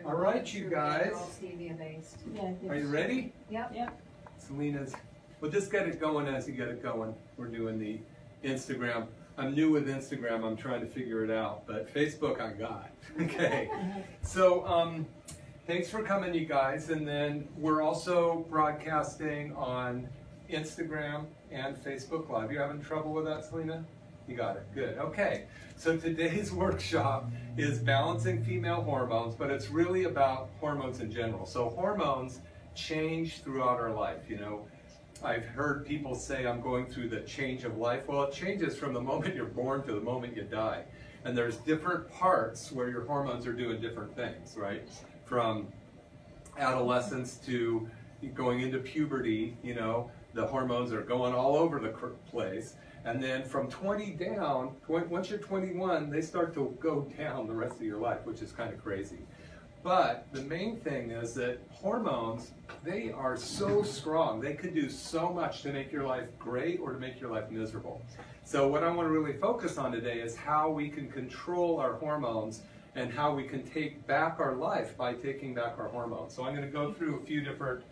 All right, you guys. They're all stevia based. Yeah, Are you ready? Yep. Yep. Selena's, we'll just get it going as you get it going. We're doing the Instagram. I'm new with Instagram. I'm trying to figure it out, but Facebook I got. Okay. So thanks for coming, you guys. And then we're also broadcasting on Instagram and Facebook Live. You having trouble with that, Selena? You got it. Good. Okay. So today's workshop is balancing female hormones, but it's really about hormones in general. So hormones change throughout our life. You know, I've heard people say I'm going through the change of life. Well, it changes from the moment you're born to the moment you die. And there's different parts where your hormones are doing different things, right? From adolescence to going into puberty, you know, the hormones are going all over the place. And then from 20 down, once you're 21, they start to go down the rest of your life, which is kind of crazy. But the main thing is that hormones, they are so strong. They could do so much to make your life great or to make your life miserable. So what I want to really focus on today is how we can control our hormones and how we can take back our life by taking back our hormones. So I'm going to go through a few different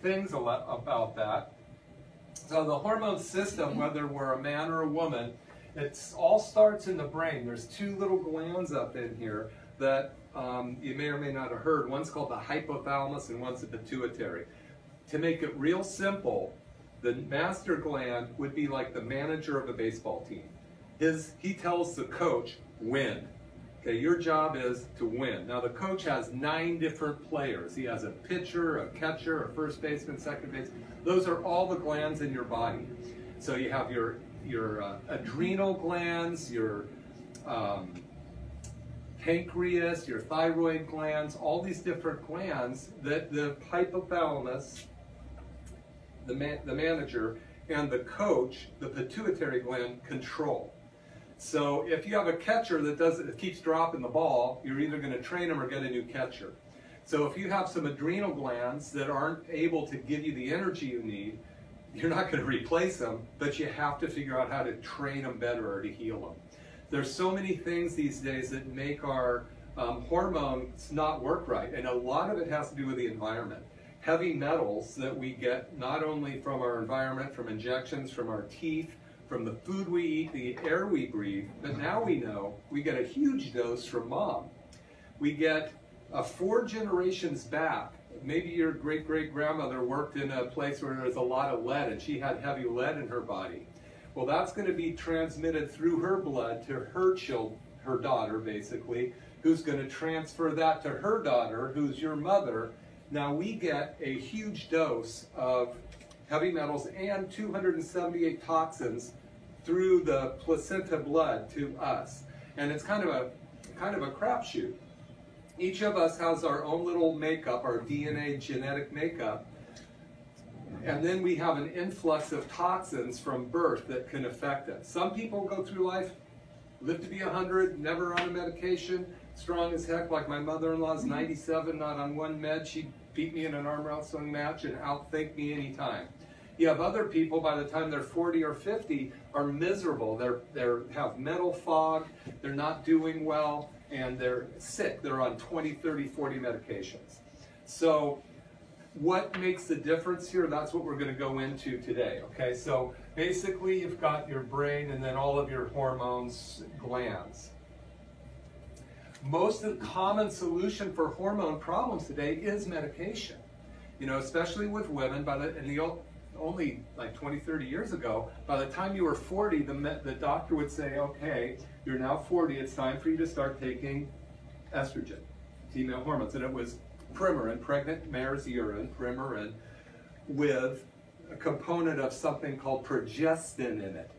things about that. So the hormone system, whether we're a man or a woman, it all starts in the brain. There's two little glands up in here that you may or may not have heard. One's called the hypothalamus and one's the pituitary. To make it real simple, the master gland would be like the manager of a baseball team. He tells the coach, win. Okay, your job is to win. Now the coach has 9 different players. He has a pitcher, a catcher, a first baseman, second baseman. Those are all the glands in your body. So you have your adrenal glands, your pancreas, your thyroid glands, all these different glands that the hypothalamus, the manager, and the coach, the pituitary gland, control. So if you have a catcher that keeps dropping the ball, you're either going to train him or get a new catcher. So if you have some adrenal glands that aren't able to give you the energy you need, you're not going to replace them, but you have to figure out how to train them better or to heal them. There's so many things these days that make our hormones not work right, and a lot of it has to do with the environment. Heavy metals that we get not only from our environment, from injections, from our teeth, from the food we eat, the air we breathe, but now we know we get a huge dose from mom. We get 4 generations back. Maybe your great-great-grandmother worked in a place where there was a lot of lead and she had heavy lead in her body. Well, that's going to be transmitted through her blood to her daughter, basically, who's going to transfer that to her daughter, who's your mother. Now we get a huge dose of heavy metals and 278 toxins through the placenta blood to us. And it's kind of a crapshoot. Each of us has our own little makeup, our DNA genetic makeup, and then we have an influx of toxins from birth that can affect it. Some people go through life, live to be 100, never on a medication, strong as heck, like my mother-in-law's 97, not on one med. She beat me in an arm wrestling match and outthink me anytime. You have other people, by the time they're 40 or 50, are miserable. They have mental fog, they're not doing well, and they're sick. They're on 20, 30, 40 medications. So what makes the difference here? That's what we're going to go into today. Okay, so basically you've got your brain and then all of your hormones, glands. Most of the common solution for hormone problems today is medication. You know, especially with women, only like 20, 30 years ago, by the time you were 40, the doctor would say, okay, you're now 40, it's time for you to start taking estrogen, female hormones. And it was Premarin, pregnant mare's urine, Premarin, with a component of something called progestin in it.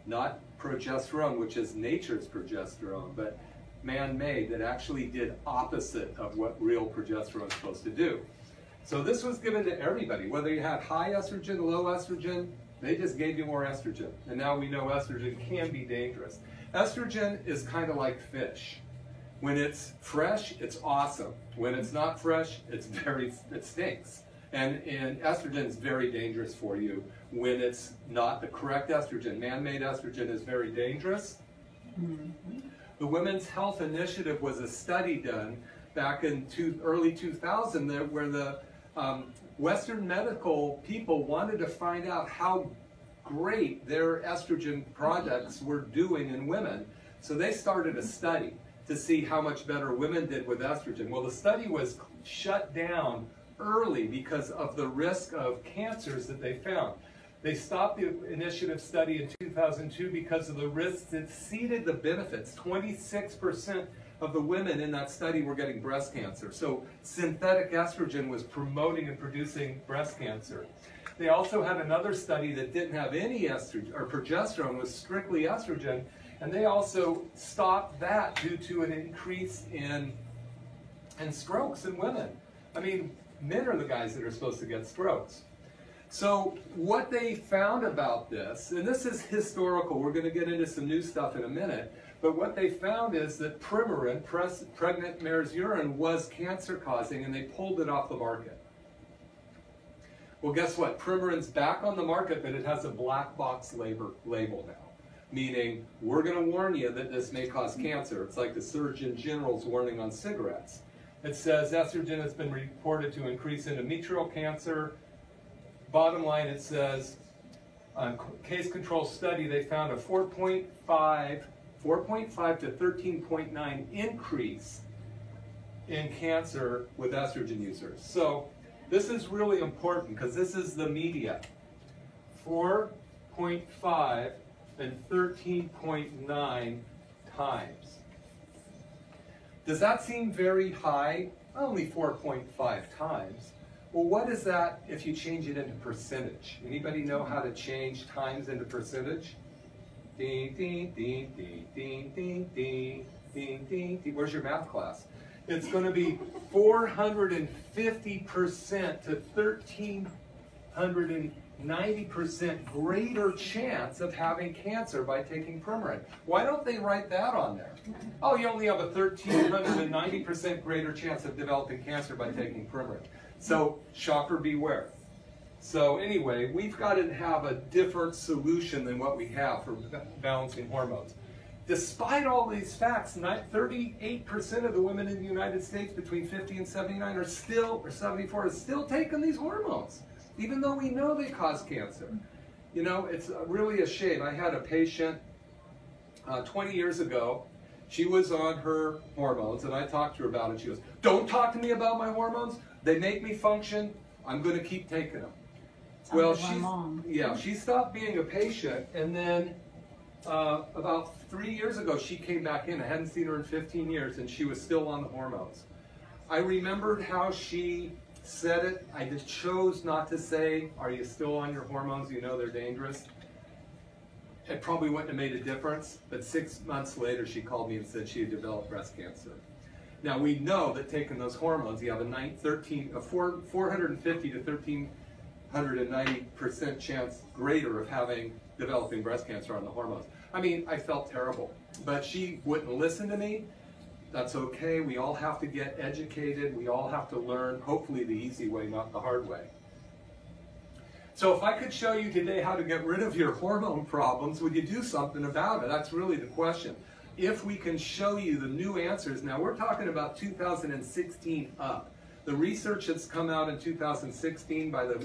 Not progesterone, which is nature's progesterone, but man-made, that actually did opposite of what real progesterone is supposed to do. So this was given to everybody, whether you had high estrogen, low estrogen, they just gave you more estrogen. And now we know estrogen can be dangerous. Estrogen is kind of like fish. When it's fresh, it's awesome. When it's not fresh, it stinks. And estrogen is very dangerous for you when it's not the correct estrogen. Man-made estrogen is very dangerous. The Women's Health Initiative was a study done back in early 2000 where the Western medical people wanted to find out how great their estrogen products were doing in women. So they started a study to see how much better women did with estrogen. Well, the study was shut down early because of the risk of cancers that they found. They stopped the initiative study in 2002 because of the risks. It exceeded the benefits. 26% of the women in that study were getting breast cancer. So synthetic estrogen was promoting and producing breast cancer. They also had another study that didn't have any estrogen, or progesterone, was strictly estrogen, and they also stopped that due to an increase in strokes in women. I mean, men are the guys that are supposed to get strokes. So what they found about this, and this is historical, we're going to get into some new stuff in a minute, but what they found is that Premarin, pregnant mare's urine, was cancer causing, and they pulled it off the market. Well, guess what? Premarin's back on the market, but it has a black box label now. Meaning, we're going to warn you that this may cause cancer. It's like the Surgeon General's warning on cigarettes. It says estrogen has been reported to increase endometrial cancer. Bottom line, it says, on case control study, they found a 4.5 to 13.9 increase in cancer with estrogen users. So this is really important because this is the media. 4.5 and 13.9 times. Does that seem very high? Only 4.5 times. Well, what is that if you change it into percentage? Anybody know how to change times into percentage? Ding, ding, ding, ding, ding, ding, ding, ding, ding, ding. Where's your math class? It's going to be 450% to 1,390% greater chance of having cancer by taking Premarin. Why don't they write that on there? Oh, you only have a 1,390% greater chance of developing cancer by taking Premarin. So, shopper beware. So anyway, we've got to have a different solution than what we have for balancing hormones. Despite all these facts, 38% of the women in the United States between 50 and 79 are still, or 74, are still taking these hormones, even though we know they cause cancer. You know, it's really a shame. I had a patient 20 years ago. She was on her hormones, and I talked to her about it. She goes, "Don't talk to me about my hormones. They make me function. I'm going to keep taking them." Well, she stopped being a patient, and then about 3 years ago, she came back in. I hadn't seen her in 15 years, and she was still on the hormones. I remembered how she said it. I just chose not to say, "Are you still on your hormones? You know they're dangerous." It probably wouldn't have made a difference, but 6 months later, she called me and said she had developed breast cancer. Now, we know that taking those hormones, you have a 450 to 1,390% chance greater of developing breast cancer on the hormones. I mean, I felt terrible, but she wouldn't listen to me. That's okay. We all have to get educated. We all have to learn, hopefully the easy way, not the hard way. So if I could show you today how to get rid of your hormone problems, would you do something about it? That's really the question. If we can show you the new answers, now we're talking about 2016 up. The research that's come out in 2016 by the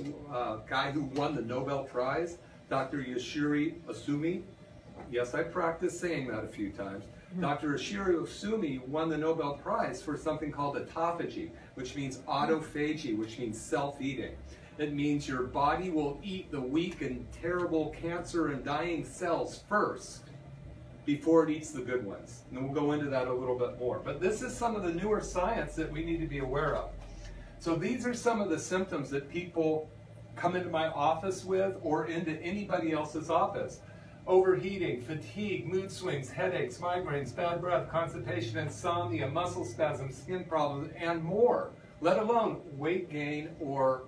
guy who won the Nobel Prize, Dr. Yoshiro Osumi. Yes, I practiced saying that a few times. Dr. Yoshiro Osumi won the Nobel Prize for something called autophagy, which means autophagy, which means self-eating. It means your body will eat the weak and terrible cancer and dying cells first before it eats the good ones. And we'll go into that a little bit more. But this is some of the newer science that we need to be aware of. So these are some of the symptoms that people come into my office with or into anybody else's office. Overheating, fatigue, mood swings, headaches, migraines, bad breath, constipation, insomnia, muscle spasms, skin problems, and more. Let alone weight gain or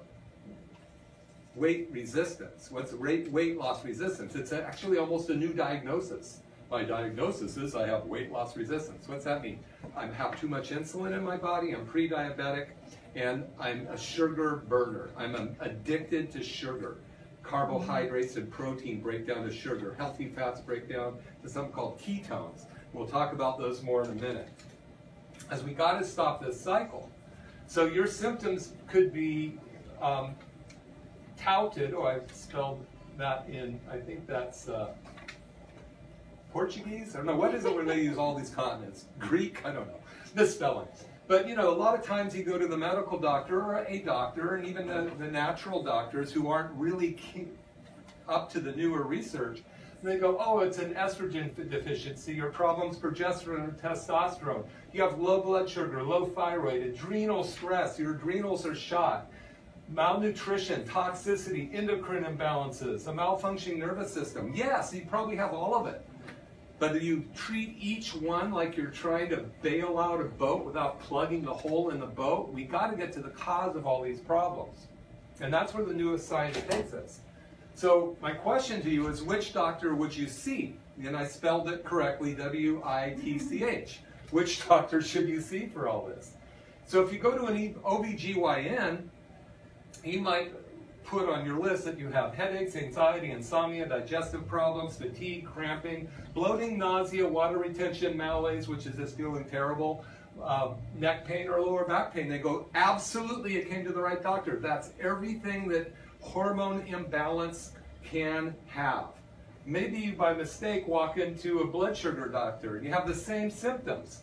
weight resistance. What's weight loss resistance? It's actually almost a new diagnosis. My diagnosis is I have weight loss resistance. What's that mean? I have too much insulin in my body, I'm pre-diabetic, and I'm a sugar burner. I'm addicted to sugar. Carbohydrates and protein break down to sugar. Healthy fats break down to something called ketones. We'll talk about those more in a minute. as we got to stop this cycle. So your symptoms could be touted, oh, I spelled that in, I think that's Portuguese? I don't know, what is it when they use all these continents? Greek? I don't know. Misspelling. But you know, a lot of times you go to the medical doctor or a doctor, and even the natural doctors who aren't really up to the newer research, and they go, oh, it's an estrogen deficiency or problems progesterone or testosterone. You have low blood sugar, low thyroid, adrenal stress, your adrenals are shot, malnutrition, toxicity, endocrine imbalances, a malfunctioning nervous system. Yes, you probably have all of it. But do you treat each one like you're trying to bail out a boat without plugging the hole in the boat? We got to get to the cause of all these problems. And that's where the newest science takes us. So my question to you is, which doctor would you see? And I spelled it correctly, W-I-T-C-H. Which doctor should you see for all this? So if you go to an OBGYN, he might put on your list that you have headaches, anxiety, insomnia, digestive problems, fatigue, cramping, bloating, nausea, water retention, malaise, which is just feeling terrible, neck pain or lower back pain. They go, absolutely, it came to the right doctor. That's everything that hormone imbalance can have. Maybe you, by mistake, walk into a blood sugar doctor and you have the same symptoms.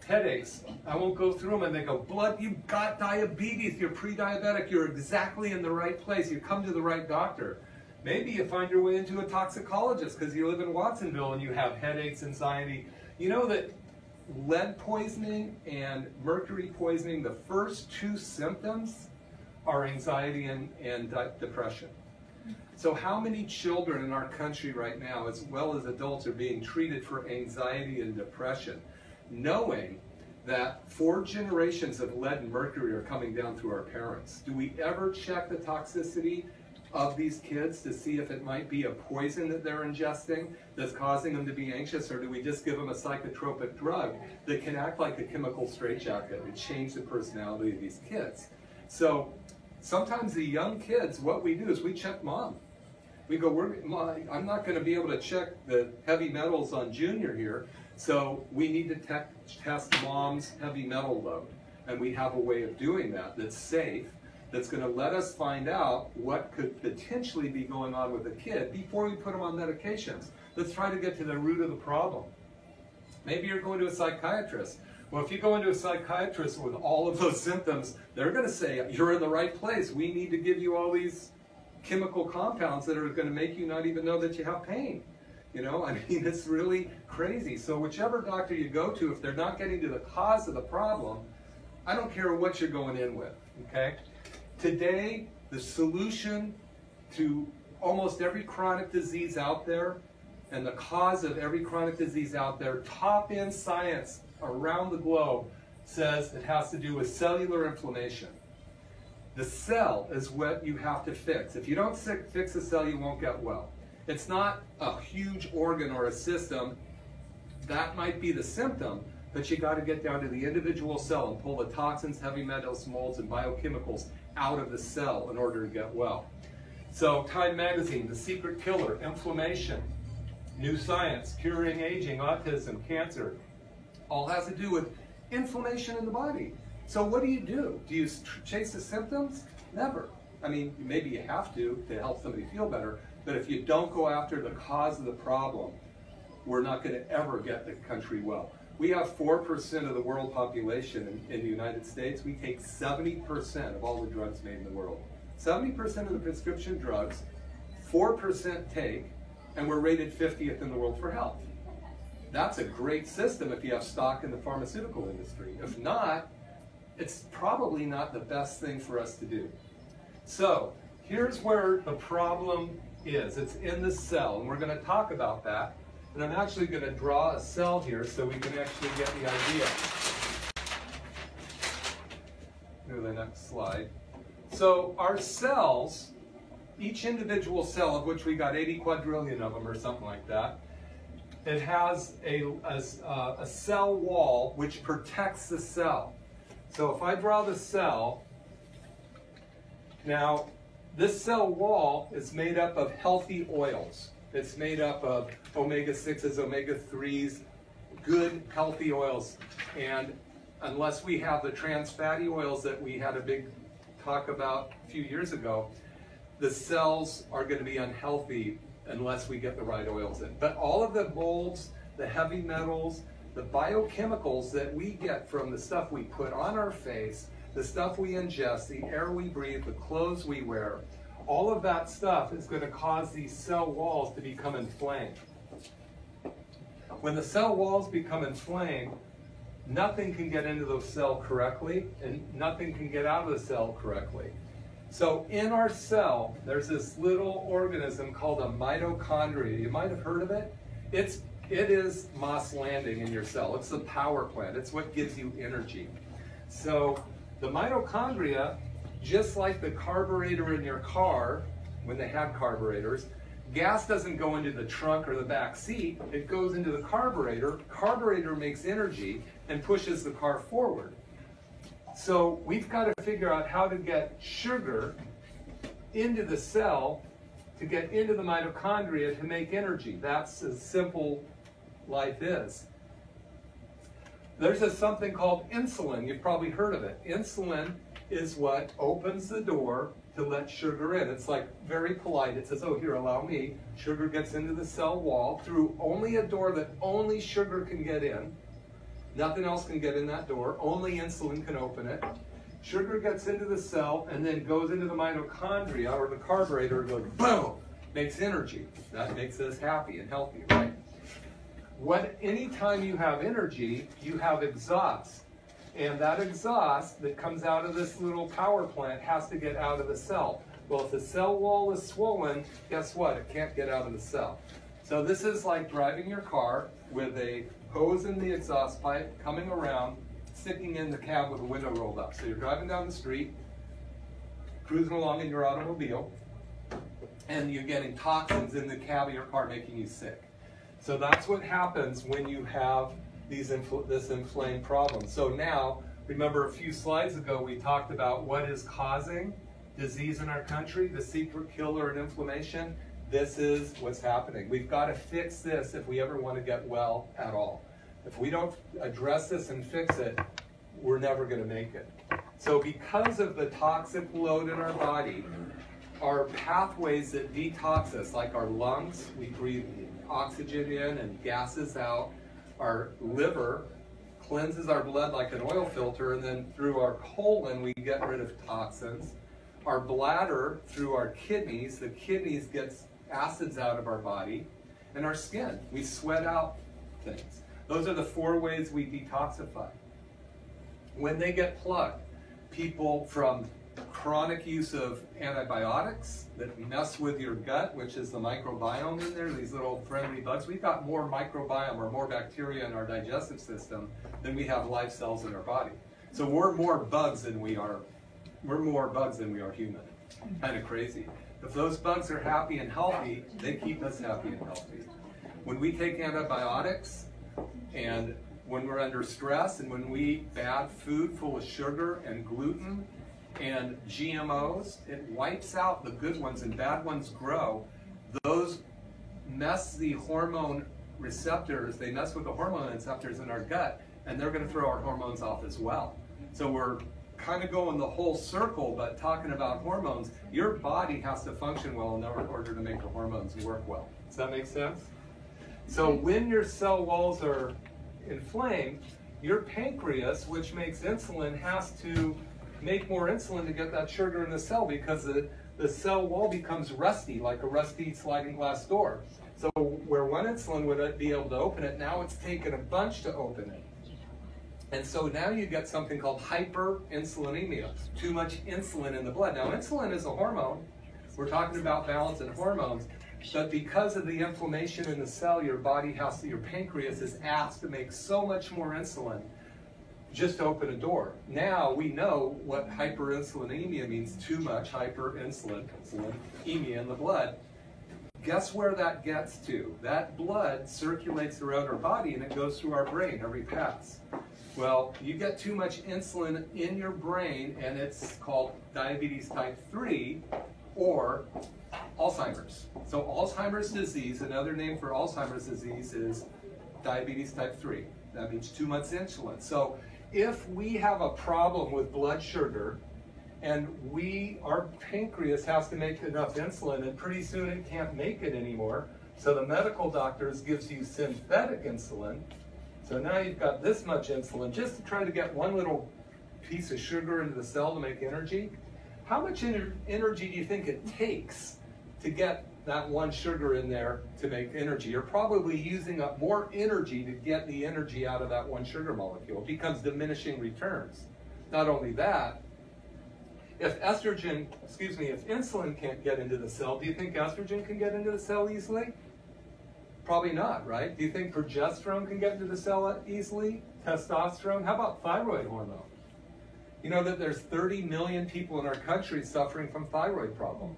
Headaches, I won't go through them, and they go, blood, you've got diabetes, you're pre-diabetic, you're exactly in the right place, you come to the right doctor. Maybe you find your way into a toxicologist because you live in Watsonville and you have headaches, anxiety. You know that lead poisoning and mercury poisoning, the first two symptoms are anxiety and depression. So how many children in our country right now, as well as adults, are being treated for anxiety and depression, knowing that 4 generations of lead and mercury are coming down through our parents? Do we ever check the toxicity of these kids to see if it might be a poison that they're ingesting that's causing them to be anxious, or do we just give them a psychotropic drug that can act like a chemical straitjacket and change the personality of these kids? So sometimes the young kids, what we do is we check mom. We go, I'm not going to be able to check the heavy metals on Junior here, so we need to test mom's heavy metal load. And we have a way of doing that that's safe, that's going to let us find out what could potentially be going on with a kid before we put them on medications. Let's try to get to the root of the problem. Maybe you're going to a psychiatrist. Well, if you go into a psychiatrist with all of those symptoms, they're going to say, you're in the right place. We need to give you all these chemical compounds that are going to make you not even know that you have pain. You know, I mean, it's really crazy. So whichever doctor you go to, if they're not getting to the cause of the problem, I don't care what you're going in with, okay? Today, the solution to almost every chronic disease out there and the cause of every chronic disease out there, top-end science around the globe says it has to do with cellular inflammation. The cell is what you have to fix. If you don't fix a cell, you won't get well. It's not a huge organ or a system. That might be the symptom, but you got to get down to the individual cell and pull the toxins, heavy metals, molds, and biochemicals out of the cell in order to get well. So Time Magazine, The Secret Killer, inflammation, new science, curing aging, autism, cancer, all has to do with inflammation in the body. So what do? Do you chase the symptoms? Never. I mean, maybe you have to help somebody feel better, but if you don't go after the cause of the problem, we're not going to ever get the country well. We have 4% of the world population in the United States. We take 70% of all the drugs made in the world. 70% of the prescription drugs, 4% take, and we're rated 50th in the world for health. That's a great system if you have stock in the pharmaceutical industry. If not, it's probably not the best thing for us to do. So here's where the problem is. It's in the cell, and we're going to talk about that. And I'm actually going to draw a cell here so we can actually get the idea. Go to the next slide. So our cells, each individual cell, of which we got 80 quadrillion of them or something like that, it has a cell wall which protects the cell. So if I draw the cell, now this cell wall is made up of healthy oils. It's made up of omega-6s, omega-3s, good healthy oils. And unless we have the trans fatty oils that we had a big talk about a few years ago, the cells are going to be unhealthy unless we get the right oils in. But all of the molds, the heavy metals, the biochemicals that we get from the stuff we put on our face, the stuff we ingest, the air we breathe, the clothes we wear, all of that stuff is going to cause these cell walls to become inflamed. When the cell walls become inflamed, nothing can get into the cell correctly, and nothing can get out of the cell correctly. So in our cell, there's this little organism called a mitochondria. You might have heard of it. It is Moss Landing in your cell. It's the power plant. It's what gives you energy. So the mitochondria, just like the carburetor in your car, when they had carburetors, gas doesn't go into the trunk or the back seat. It goes into the carburetor. Carburetor makes energy and pushes the car forward. So we've got to figure out how to get sugar into the cell to get into the mitochondria to make energy. That's as simple life is. There's something called insulin. You've probably heard of it. Insulin is what opens the door to let sugar in. It's like very polite. It says, oh, here, allow me. Sugar gets into the cell wall through only a door that only sugar can get in. Nothing else can get in that door. Only insulin can open it. Sugar gets into the cell and then goes into the mitochondria or the carburetor and goes, boom, makes energy. That makes us happy and healthy, right? Anytime you have energy, you have exhaust. And that exhaust that comes out of this little power plant has to get out of the cell. Well, if the cell wall is swollen, guess what? It can't get out of the cell. So this is like driving your car with a hose in the exhaust pipe coming around, sticking in the cab with the window rolled up. So you're driving down the street, cruising along in your automobile, and you're getting toxins in the cab of your car making you sick. So that's what happens when you have this inflamed problem. So now, remember a few slides ago we talked about what is causing disease in our country, the secret killer and inflammation. This is what's happening. We've got to fix this if we ever want to get well at all. If we don't address this and fix it, we're never going to make it. So because of the toxic load in our body, our pathways that detox us, like our lungs, we breathe oxygen in and gases out. Our liver cleanses our blood like an oil filter, and then through our colon we get rid of toxins. Our bladder, through our kidneys, the kidneys gets acids out of our body. And our skin, we sweat out things. Those are the 4 ways we detoxify. When they get plugged, people from chronic use of antibiotics that mess with your gut, which is the microbiome in there, these little friendly bugs. We've got more microbiome or more bacteria in our digestive system than we have live cells in our body. So we're more bugs than we are human. Kind of crazy. If those bugs are happy and healthy, they keep us happy and healthy. When we take antibiotics and when we're under stress and when we eat bad food full of sugar and gluten and GMOs, it wipes out the good ones and bad ones grow. Those mess the hormone receptors, they mess with the hormone receptors in our gut, and they're going to throw our hormones off as well. So we're kind of going the whole circle, but talking about hormones, your body has to function well in order to make the hormones work well. Does that make sense? So when your cell walls are inflamed, your pancreas, which makes insulin, has to make more insulin to get that sugar in the cell because the cell wall becomes rusty, like a rusty sliding glass door. So where one insulin would be able to open it, now it's taken a bunch to open it. And so now you get something called hyperinsulinemia, too much insulin in the blood. Now insulin is a hormone. We're talking about balance and hormones. But because of the inflammation in the cell, your pancreas is asked to make so much more insulin just to open a door. Now we know what hyperinsulinemia means, too much hyperinsulinemia in the blood. Guess where that gets to? That blood circulates around our body and it goes through our brain every pass. Well, you get too much insulin in your brain and it's called diabetes type 3 or Alzheimer's. So Alzheimer's disease, another name for Alzheimer's disease is diabetes type 3. That means too much insulin. So if we have a problem with blood sugar and our pancreas has to make enough insulin and pretty soon it can't make it anymore, so the medical doctors gives you synthetic insulin. So now you've got this much insulin just to try to get one little piece of sugar into the cell to make energy. How much energy do you think it takes to get that one sugar in there to make energy? You're probably using up more energy to get the energy out of that one sugar molecule. It becomes diminishing returns. Not only that, if insulin can't get into the cell, do you think estrogen can get into the cell easily? Probably not, right? Do you think progesterone can get into the cell easily? Testosterone? How about thyroid hormone? You know that there's 30 million people in our country suffering from thyroid problem.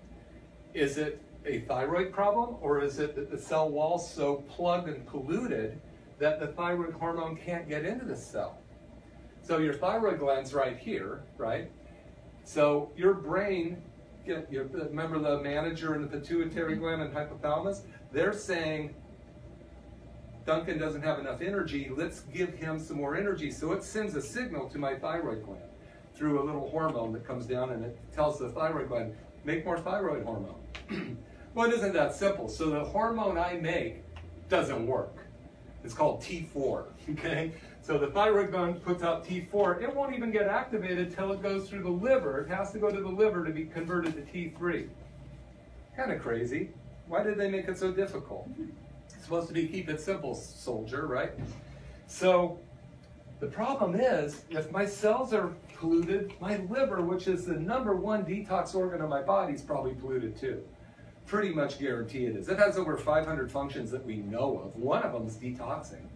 Is it a thyroid problem, or is it that the cell wall's so plugged and polluted that the thyroid hormone can't get into the cell? So your thyroid gland's right here, right? So your brain, remember the manager and the pituitary gland and hypothalamus? They're saying, Duncan doesn't have enough energy, let's give him some more energy. So it sends a signal to my thyroid gland through a little hormone that comes down and it tells the thyroid gland, make more thyroid hormone. Well, it isn't that simple. So the hormone I make doesn't work. It's called T4, okay? So the thyroid gland puts out T4. It won't even get activated till it goes through the liver. It has to go to the liver to be converted to T3. Kind of crazy. Why did they make it so difficult? It's supposed to be keep it simple, soldier, right? So the problem is, if my cells are polluted, my liver, which is the #1 detox organ of my body, is probably polluted too. Pretty much guarantee it is. It has over 500 functions that we know of. One of them is detoxing.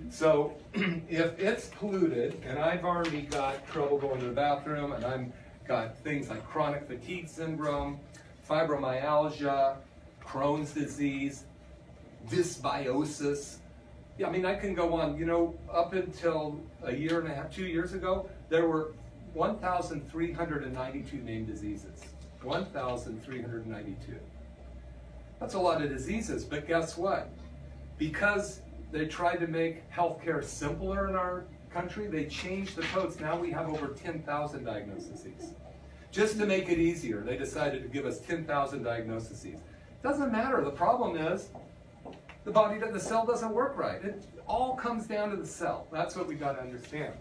So if it's polluted, and I've already got trouble going to the bathroom, and I've got things like chronic fatigue syndrome, fibromyalgia, Crohn's disease, dysbiosis. Yeah, I mean, I can go on. You know, up until a year and a half, 2 years ago, there were 1,392 named diseases. 1,392. That's a lot of diseases, but guess what? Because they tried to make healthcare simpler in our country, they changed the codes. Now we have over 10,000 diagnoses. Just to make it easier, they decided to give us 10,000 diagnoses. Doesn't matter. The problem is the cell doesn't work right. It all comes down to the cell. That's what we got to understand.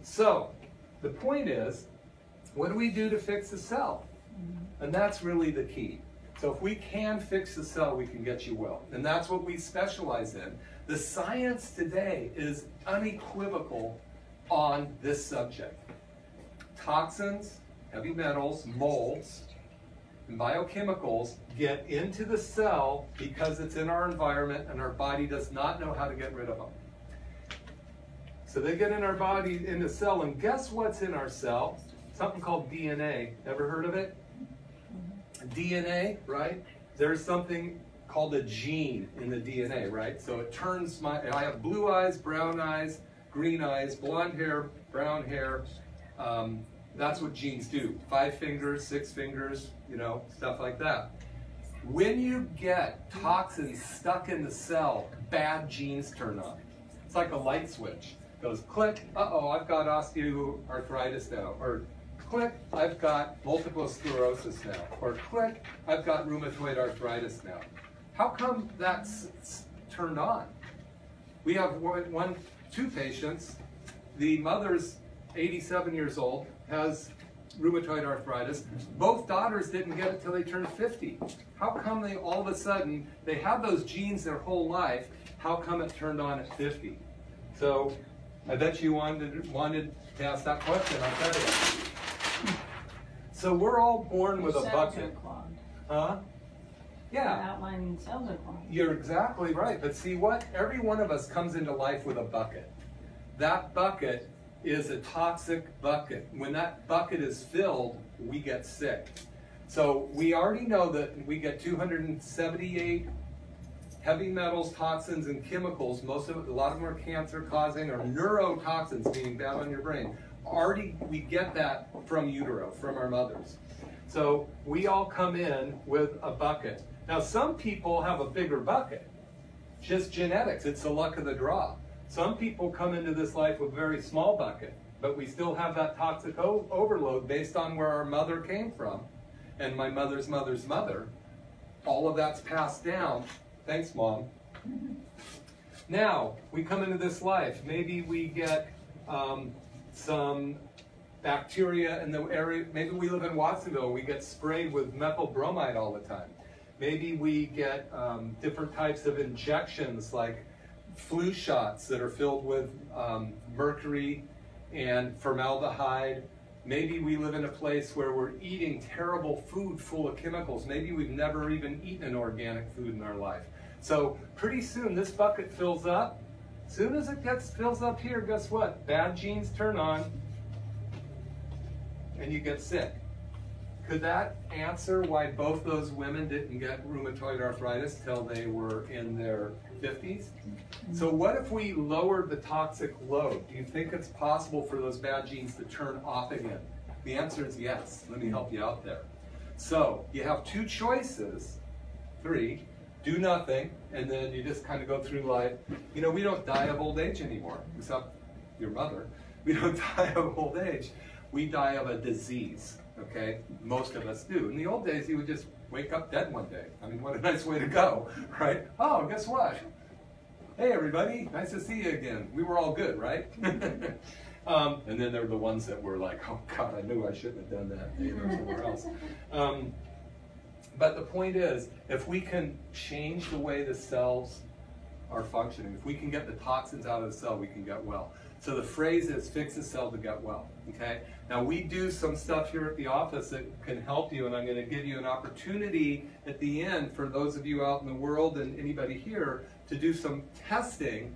So the point is, what do we do to fix the cell? And that's really the key. So if we can fix the cell, we can get you well. And that's what we specialize in. The science today is unequivocal on this subject. Toxins, heavy metals, molds, and biochemicals get into the cell because it's in our environment and our body does not know how to get rid of them. So they get in our body, in the cell, and guess what's in our cell? Something called DNA. Ever heard of it? DNA, right? There's something called a gene in the DNA, right? So it turns I have blue eyes, brown eyes, green eyes, blonde hair, brown hair. That's what genes do. 5 fingers, 6 fingers, you know, stuff like that. When you get toxins stuck in the cell, bad genes turn on. It's like a light switch. It goes click, uh-oh, I've got osteoarthritis now. Or click, I've got multiple sclerosis now. Or click, I've got rheumatoid arthritis now. How come that's turned on? We have two patients. The mother's 87 years old, has rheumatoid arthritis. Both daughters didn't get it till they turned 50. How come they all of a sudden, they have those genes their whole life, how come it turned on at 50? So I bet you wanted to ask that question, I'll tell you. So we're all born with a bucket. Huh? Yeah. Outlining cells are clogged. You're exactly right. But see what? Every one of us comes into life with a bucket. That bucket is a toxic bucket. When that bucket is filled, we get sick. So we already know that we get 278 heavy metals, toxins, and chemicals. A lot of them are cancer causing, or neurotoxins, meaning bad on your brain. We get that from utero, from our mothers. So we all come in with a bucket. Now some people have a bigger bucket. Just genetics, it's the luck of the draw. Some people come into this life with a very small bucket, but we still have that toxic overload based on where our mother came from, and my mother's mother's mother. All of that's passed down. Thanks, Mom. Now, we come into this life. Maybe we get some bacteria in the area. Maybe we live in Watsonville and we get sprayed with methyl bromide all the time. Maybe we get different types of injections like flu shots that are filled with mercury and formaldehyde. Maybe we live in a place where we're eating terrible food full of chemicals. Maybe we've never even eaten an organic food in our life. So pretty soon this bucket fills up. As soon as it fills up here, guess what? Bad genes turn on and you get sick. Could that answer why both those women didn't get rheumatoid arthritis till they were in their 50s? So what if we lowered the toxic load? Do you think it's possible for those bad genes to turn off again? The answer is yes. Let me help you out there. So you have two choices, three. Do nothing, and then you just kind of go through life. You know, we don't die of old age anymore, except your mother. We don't die of old age. We die of a disease, okay? Most of us do. In the old days, you would just wake up dead one day. I mean, what a nice way to go, right? Oh, guess what? Hey, everybody, nice to see you again. We were all good, right? And then there were the ones that were like, oh, God, I knew I shouldn't have done that. They were somewhere else. But the point is, if we can change the way the cells are functioning, if we can get the toxins out of the cell, we can get well. So the phrase is, fix the cell to get well, okay? Now we do some stuff here at the office that can help you, and I'm gonna give you an opportunity at the end for those of you out in the world and anybody here to do some testing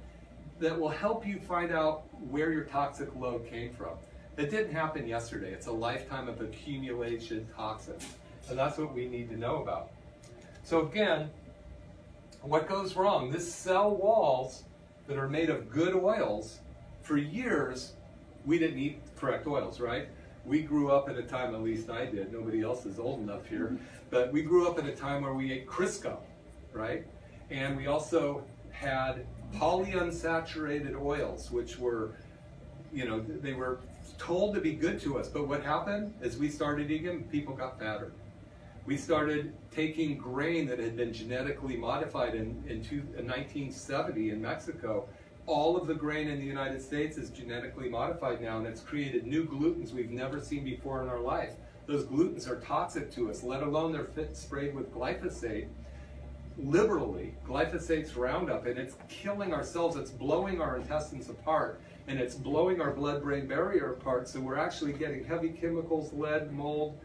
that will help you find out where your toxic load came from. It didn't happen yesterday. It's a lifetime of accumulation toxins. And that's what we need to know about. So again, what goes wrong? This cell walls that are made of good oils, for years, we didn't eat correct oils, right? We grew up at a time, at least I did, nobody else is old enough here, but we grew up at a time where we ate Crisco, right? And we also had polyunsaturated oils, which were, you know, they were told to be good to us, but what happened is we started eating them, people got fatter. We started taking grain that had been genetically modified in 1970 in Mexico. All of the grain in the United States is genetically modified now, and it's created new glutens we've never seen before in our life. Those glutens are toxic to us, let alone they're sprayed with glyphosate. Liberally, glyphosate's Roundup, and it's killing our cells, it's blowing our intestines apart, and it's blowing our blood-brain barrier apart, so we're actually getting heavy chemicals, lead, mold,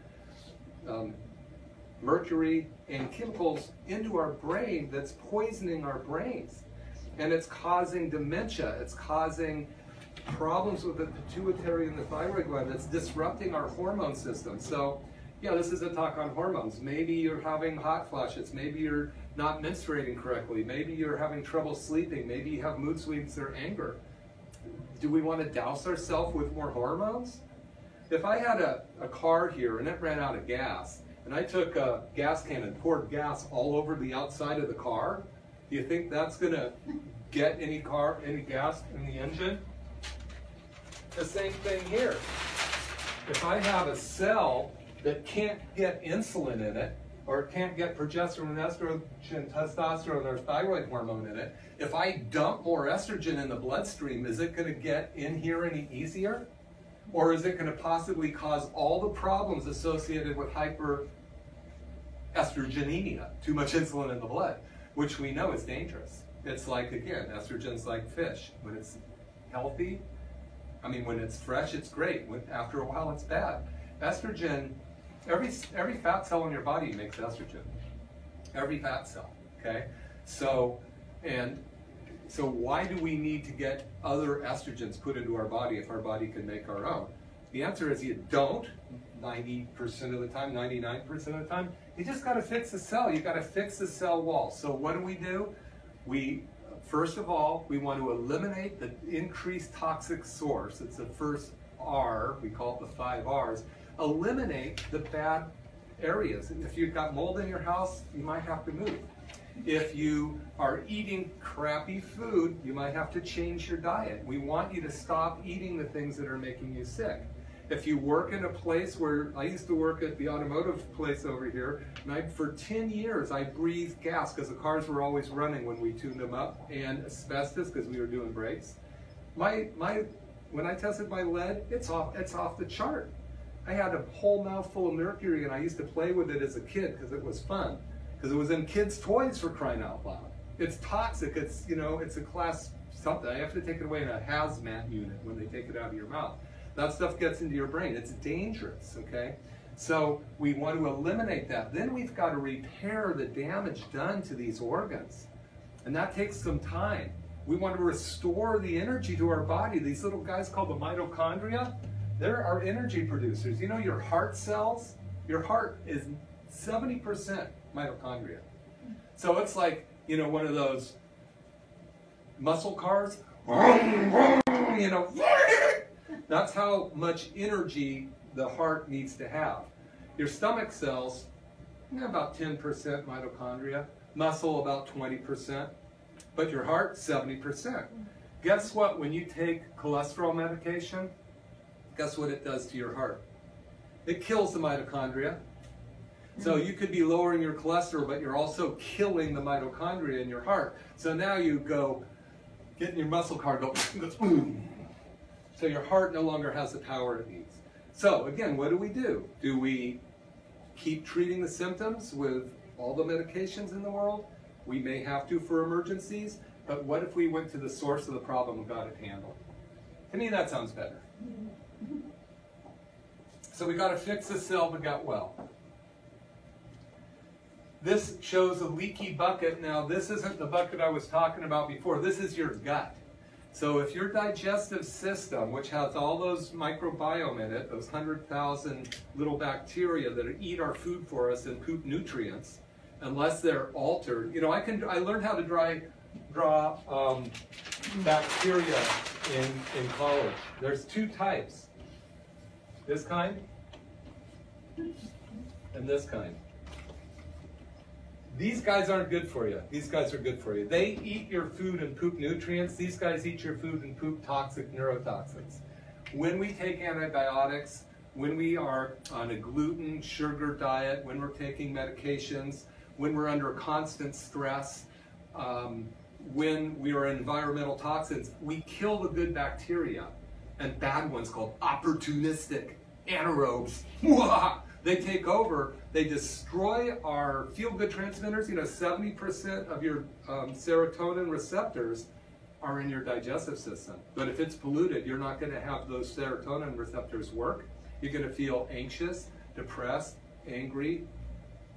mercury, and chemicals into our brain that's poisoning our brains. And it's causing dementia, it's causing problems with the pituitary and the thyroid gland, that's disrupting our hormone system. So, yeah, this is a talk on hormones. Maybe you're having hot flashes, maybe you're not menstruating correctly, maybe you're having trouble sleeping, maybe you have mood swings or anger. Do we want to douse ourselves with more hormones? If I had a car here and it ran out of gas, and I took a gas can and poured gas all over the outside of the car, do you think that's going to get any gas in the engine? The same thing here. If I have a cell that can't get insulin in it, or can't get progesterone, estrogen, testosterone, or thyroid hormone in it, if I dump more estrogen in the bloodstream, is it going to get in here any easier? Or is it going to possibly cause all the problems associated with hyperestrogenemia, too much insulin in the blood, which we know is dangerous. It's like, again, estrogen's like fish. When it's healthy, when it's fresh, it's great. After a while, it's bad. Estrogen, every fat cell in your body makes estrogen. Every fat cell, okay? So why do we need to get other estrogens put into our body if our body can make our own? The answer is you don't, 90% of the time, 99% of the time. You just got to fix the cell. You got to fix the cell wall. So what do? First of all, we want to eliminate the increased toxic source. It's the first R, we call it the 5 R's. Eliminate the bad areas. If you've got mold in your house, you might have to move. If you are eating crappy food, you might have to change your diet. We want you to stop eating the things that are making you sick. If you work in a place where, I used to work at the automotive place over here, and for 10 years I breathed gas because the cars were always running when we tuned them up, and asbestos because we were doing brakes. When I tested my lead, it's off the chart. I had a whole mouthful of mercury, and I used to play with it as a kid because it was fun. Because it was in kids' toys, for crying out loud. It's toxic. It's, you know, it's a class something. I have to take it away in a hazmat unit when they take it out of your mouth. That stuff gets into your brain. It's dangerous, okay? So we want to eliminate that. Then we've got to repair the damage done to these organs. And that takes some time. We want to restore the energy to our body. These little guys called the mitochondria, they're our energy producers. You know, your heart cells, your heart is 70% mitochondria. So it's like, you know, one of those muscle cars, you know, that's how much energy the heart needs to have. Your stomach cells, about 10% mitochondria, muscle about 20%, but your heart 70%. Guess what? When you take cholesterol medication, guess what it does to your heart? It kills the mitochondria. So you could be lowering your cholesterol, but you're also killing the mitochondria in your heart. So now you go, get in your muscle car, go, boom. So your heart no longer has the power it needs. So again, what do? Do we keep treating the symptoms with all the medications in the world? We may have to for emergencies, but what if we went to the source of the problem and got it handled? To me, that sounds better. So we got to fix the cell that got well. This shows a leaky bucket. Now, this isn't the bucket I was talking about before. This is your gut. So if your digestive system, which has all those microbiome in it, those 100,000 little bacteria that eat our food for us and poop nutrients, unless they're altered, you know, I learned how to draw bacteria in college. There's two types. This kind and this kind. These guys aren't good for you. These guys are good for you. They eat your food and poop nutrients. These guys eat your food and poop toxic neurotoxins. When we take antibiotics, when we are on a gluten, sugar diet, when we're taking medications, when we're under constant stress, when we are in environmental toxins, we kill the good bacteria and bad ones called opportunistic anaerobes. They take over, they destroy our feel-good transmitters. You know, 70% of your serotonin receptors are in your digestive system. But if it's polluted, you're not going to have those serotonin receptors work. You're going to feel anxious, depressed, angry,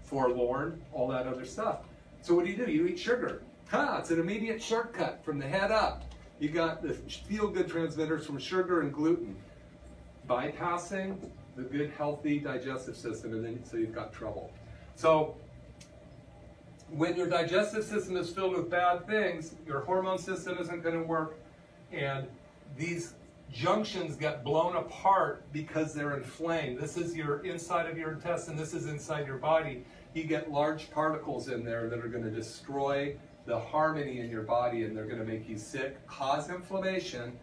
forlorn, all that other stuff. So what do? You eat sugar. It's an immediate shortcut from the head up. You got the feel-good transmitters from sugar and gluten, bypassing the good, healthy digestive system, and then so you've got trouble. So when your digestive system is filled with bad things, your hormone system isn't going to work, and these junctions get blown apart because they're inflamed. This is your inside of your intestine. This is inside your body. You get large particles in there that are going to destroy the harmony in your body, and they're going to make you sick, cause inflammation,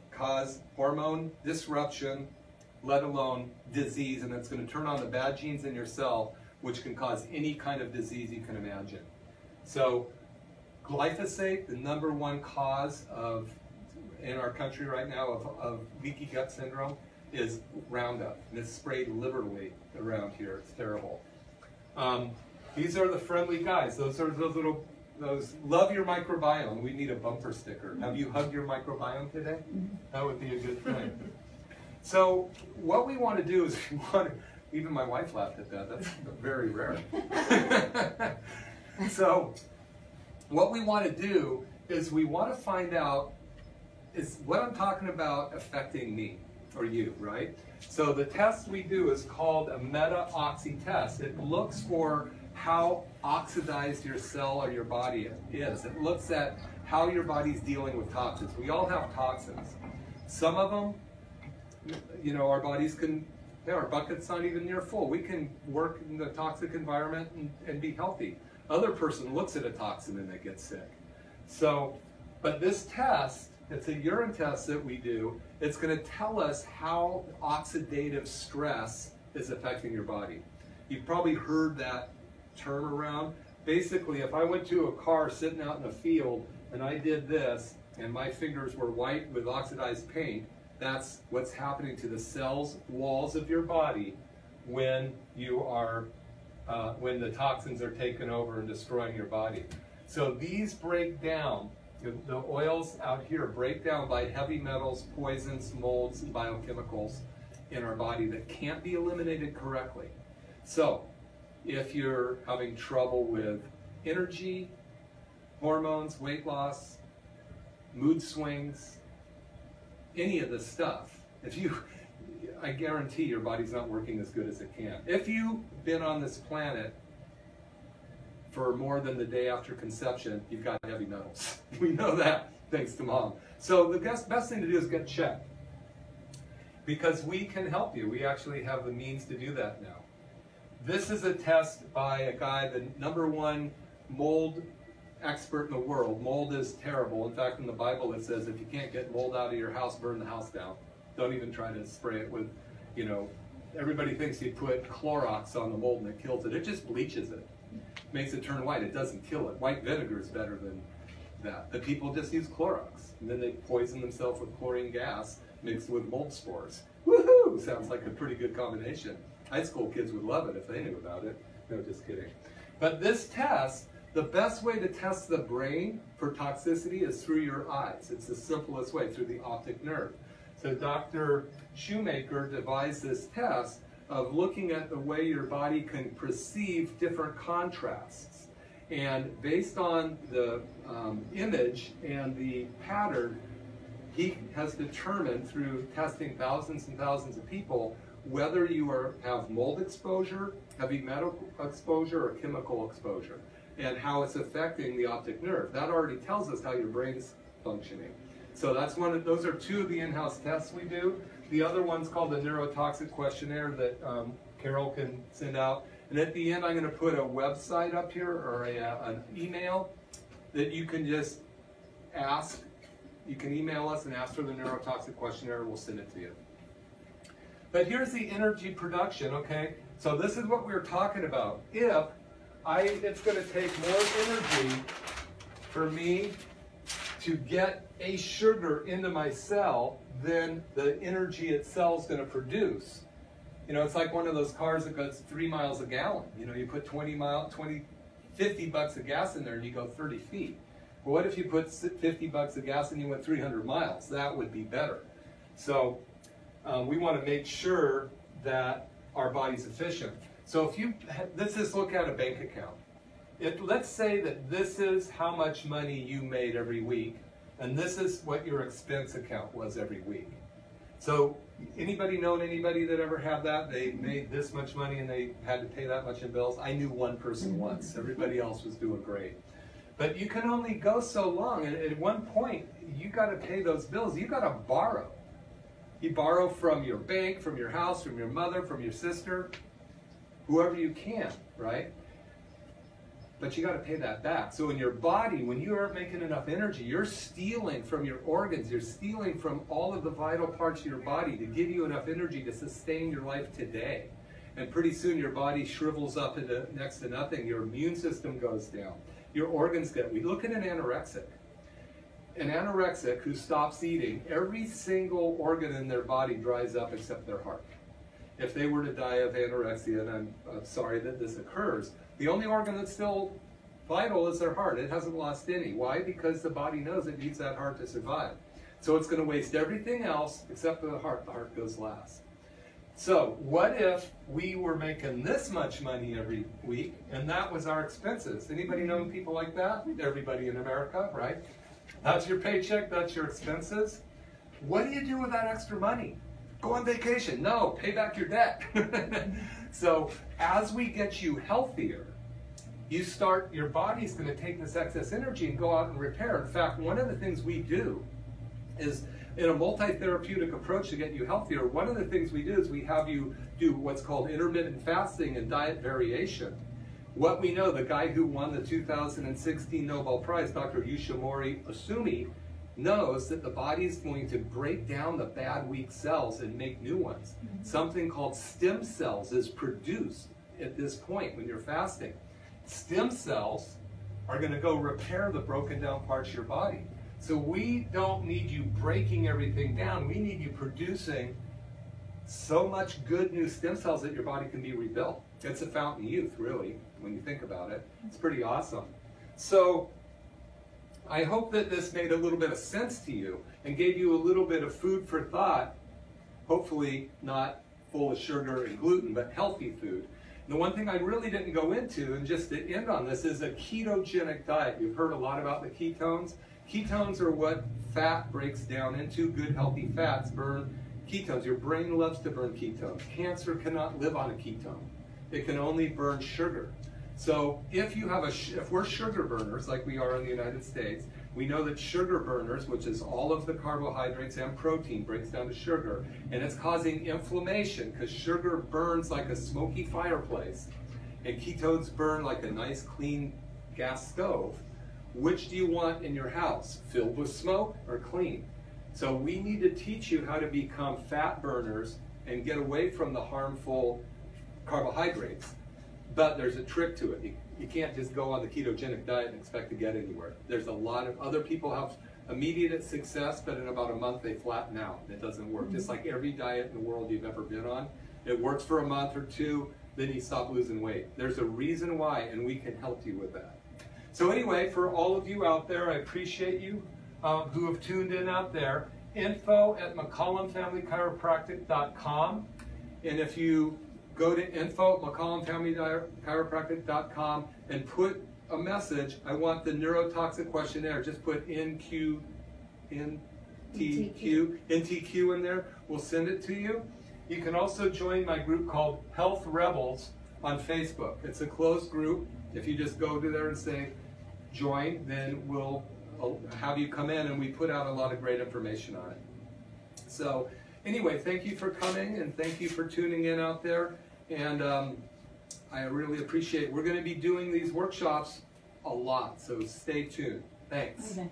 cause hormone disruption, let alone disease, and it's going to turn on the bad genes in your cell, which can cause any kind of disease you can imagine. So glyphosate, the #1 cause in our country right now of leaky gut syndrome, is Roundup, and it's sprayed liberally around here. It's terrible. These are the friendly guys. Those love your microbiome. We need a bumper sticker. Have you hugged your microbiome today? That would be a good thing. So what we want to do is even my wife laughed at that. That's very rare. So what we want to do is we want to find out, is what I'm talking about affecting me or you, right? So the test we do is called a meta-oxy test. It looks for how oxidized your cell or your body is. It looks at how your body's dealing with toxins. We all have toxins. Some of them, you know, our bodies can, our bucket's not even near full. We can work in the toxic environment and be healthy. Other person looks at a toxin and they get sick. So, but this test, it's a urine test that we do. It's going to tell us how oxidative stress is affecting your body. You've probably heard that term around. Basically, if I went to a car sitting out in a field and I did this and my fingers were white with oxidized paint, that's what's happening to the cells, walls of your body when you are, when the toxins are taken over and destroying your body. So these break down, the oils out here break down by heavy metals, poisons, molds, and biochemicals in our body that can't be eliminated correctly. So if you're having trouble with energy, hormones, weight loss, mood swings, any of this stuff, I guarantee your body's not working as good as it can. If you've been on this planet for more than the day after conception, you've got heavy metals. We know that, thanks to Mom. So the best thing to do is get checked, because we can help you. We actually have the means to do that now. This is a test by a guy, the #1 mold expert in the world. Mold is terrible. In fact, in the Bible it says if you can't get mold out of your house, burn the house down. Don't even try to spray it with, everybody thinks you put Clorox on the mold and it kills it. It just bleaches it. Makes it turn white. It doesn't kill it. White vinegar is better than that. The people just use Clorox, and then they poison themselves with chlorine gas mixed with mold spores. Woohoo! Sounds like a pretty good combination. High school kids would love it if they knew about it. No, just kidding. But this test, the best way to test the brain for toxicity is through your eyes. It's the simplest way, through the optic nerve. So Dr. Shoemaker devised this test of looking at the way your body can perceive different contrasts. And based on the image and the pattern, he has determined through testing thousands and thousands of people whether you have mold exposure, heavy metal exposure, or chemical exposure, and how it's affecting the optic nerve. That already tells us how your brain's functioning. So those are two of the in-house tests we do. The other one's called the neurotoxic questionnaire that Carol can send out. And at the end, I'm going to put a website up here, or an email that you can just ask. You can email us and ask for the neurotoxic questionnaire. We'll send it to you. But here's the energy production, okay? So this is what we were talking about. It's going to take more energy for me to get a sugar into my cell than the energy itself is going to produce. It's like one of those cars that goes 3 miles a gallon. You put 50 bucks of gas in there and you go 30 feet. Well, what if you put 50 bucks of gas and you went 300 miles? That would be better. So we want to make sure that our body's efficient. So let's just look at a bank account. Let's say that this is how much money you made every week, and this is what your expense account was every week. So anybody known anybody that ever had that? They made this much money and they had to pay that much in bills? I knew one person once. Everybody else was doing great. But you can only go so long, and at one point, you got to pay those bills. You got to borrow. You borrow from your bank, from your house, from your mother, from your sister, whoever you can, right? But you got to pay that back. So in your body, when you aren't making enough energy, you're stealing from your organs. You're stealing from all of the vital parts of your body to give you enough energy to sustain your life today. And pretty soon your body shrivels up into next to nothing. Your immune system goes down. Your organs get weak. Look at an anorexic. An anorexic who stops eating, every single organ in their body dries up except their heart. If they were to die of anorexia, and I'm sorry that this occurs, the only organ that's still vital is their heart. It hasn't lost any. Why? Because the body knows it needs that heart to survive. So it's going to waste everything else except for the heart. The heart goes last. So what if we were making this much money every week and that was our expenses? Anybody know people like that? Everybody in America, right? That's your paycheck, that's your expenses. What do you do with that extra money? Go on vacation. No, pay back your debt. So as we get you healthier, your body's going to take this excess energy and go out and repair. In fact, one of the things we do is, in a multi-therapeutic approach to get you healthier, one of the things we do is we have you do what's called intermittent fasting and diet variation. What we know, the guy who won the 2016 Nobel Prize, Dr. Yoshimori Osumi, knows that the body is going to break down the bad, weak cells and make new ones. Something called stem cells is produced at this point when you're fasting. Stem cells are going to go repair the broken down parts of your body. So we don't need you breaking everything down. We need you producing so much good new stem cells that your body can be rebuilt. It's a fountain of youth, really, when you think about it. It's pretty awesome. So I hope that this made a little bit of sense to you and gave you a little bit of food for thought, hopefully not full of sugar and gluten, but healthy food. And the one thing I really didn't go into, and just to end on this, is a ketogenic diet. You've heard a lot about the ketones. Ketones are what fat breaks down into. Good, healthy fats burn ketones. Your brain loves to burn ketones. Cancer cannot live on a ketone. It can only burn sugar. So if you have if we're sugar burners like we are in the United States, we know that sugar burners, which is all of the carbohydrates and protein, breaks down to sugar, and it's causing inflammation because sugar burns like a smoky fireplace, and ketones burn like a nice clean gas stove. Which do you want in your house? Filled with smoke or clean? So we need to teach you how to become fat burners and get away from the harmful carbohydrates. But there's a trick to it. You can't just go on the ketogenic diet and expect to get anywhere. There's a lot of other people have immediate success, but in about a month they flatten out. It doesn't work. Just like every diet in the world you've ever been on. It works for a month or two, then you stop losing weight. There's a reason why, and we can help you with that. So anyway, for all of you out there, I appreciate you who have tuned in out there. info@McCollumFamilyChiropractic.com. And if you go to info@McCollumFamilyChiropractic.com and put a message, I want the neurotoxic questionnaire, just put NTQ in there, we'll send it to you. You can also join my group called Health Rebels on Facebook. It's a closed group. If you just go to there and say join, then we'll have you come in, and we put out a lot of great information on it. So anyway, thank you for coming, and thank you for tuning in out there. And I really appreciate it. We're going to be doing these workshops a lot, so stay tuned. Thanks. Okay.